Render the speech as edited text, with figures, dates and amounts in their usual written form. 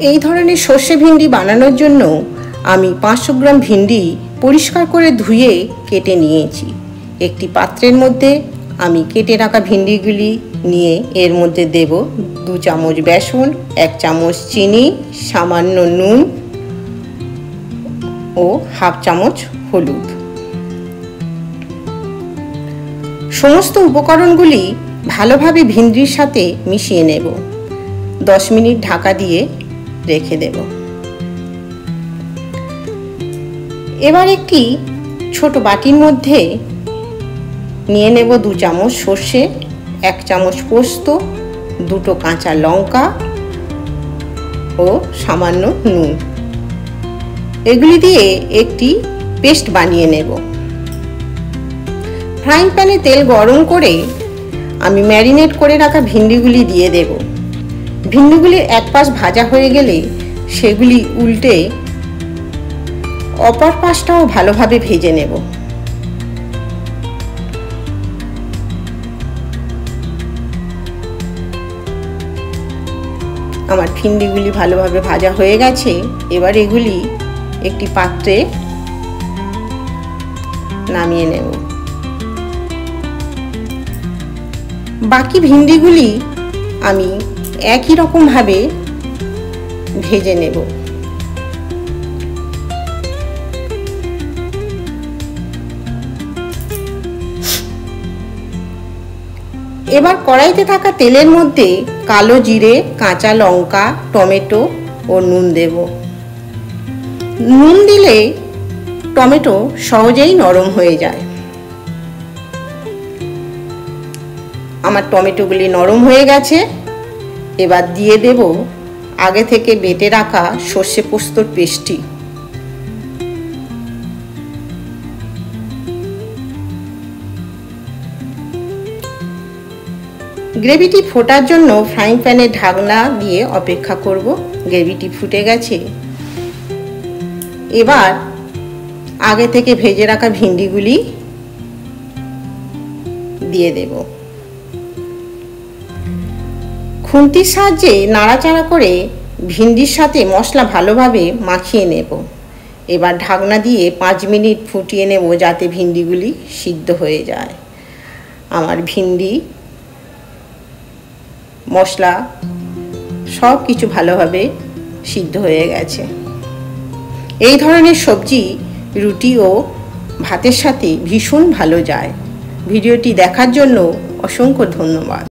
এই ধরনের সর্ষে ভিন্ডি বানানোর জন্য আমি 500 গ্রাম ভিন্ডি পরিষ্কার করে ধুয়ে কেটে নিয়েছি। একটি পাত্রের মধ্যে আমি কেটে রাখা ভিন্ডিগুলি নিয়ে এর মধ্যে দেব 2 চামচ বেসন, 1 চামচ চিনি, সামান্য নুন ও হাফ চামচ হলুদ। সমস্ত উপকরণগুলি ভালোভাবে ভিন্ডির সাথে মিশিয়ে নেব। 10 মিনিট ঢাকা দিয়ে রেখে দেব। এবার একটি ছোট বাটির মধ্যে নিয়ে নেব 2 চামচ সর্ষে, 1 চামচ পোস্ত, 2টো কাঁচা লঙ্কা ও সামান্য নুন। এগুলি দিয়ে একটি পেস্ট বানিয়ে নেব। ফ্রাইং প্যানে তেল গরম করে আমি ম্যারিনেট করে রাখা ভিন্ডিগুলি দিয়ে দেব। ভিন্ডিগুলির এক পাশ ভাজা হয়ে গেলে সেগুলি উল্টে অপর পাশটাও ভালোভাবে ভেজে নেব। আমার ভিন্ডিগুলি ভালোভাবে ভাজা হয়ে গেছে। এবার এগুলি একটি পাত্রে নামিয়ে নেব। বাকি ভিন্ডিগুলি আমি একই রকম ভাবে ভেজে নেব। এবার কড়াইতে থাকা তেলের মধ্যে কালো জিরে, কাঁচা লঙ্কা, টমেটো ও নুন দেব। নুন দিলে টমেটো সহজেই নরম হয়ে যায়। আমার টমেটোগুলি নরম হয়ে গেছে। এবার দিয়ে দেব আগে থেকে বেটে রাখা সর্ষে পোস্তর পেস্টটি। গ্রেভিটি ফোটার জন্য ফ্রাইং প্যানে ঢাকনা দিয়ে অপেক্ষা করব। গ্রেভিটি ফুটে গেছে। এবার আগে থেকে ভেজে রাখা ভিন্ডিগুলি দিয়ে দেব। খুন্তির সাহায্যে নাড়াচাড়া করে ভিন্ডির সাথে মশলা ভালোভাবে মাখিয়ে নেব। এবার ঢাকনা দিয়ে 5 মিনিট ফুটিয়ে নেব যাতে ভিন্ডিগুলি সিদ্ধ হয়ে যায়। আমার ভিন্ডি মশলা সব কিছু ভালোভাবে সিদ্ধ হয়ে গেছে। এই ধরনের সবজি রুটি ও ভাতের সাথে ভীষণ ভালো যায়। ভিডিওটি দেখার জন্য অসংখ্য ধন্যবাদ।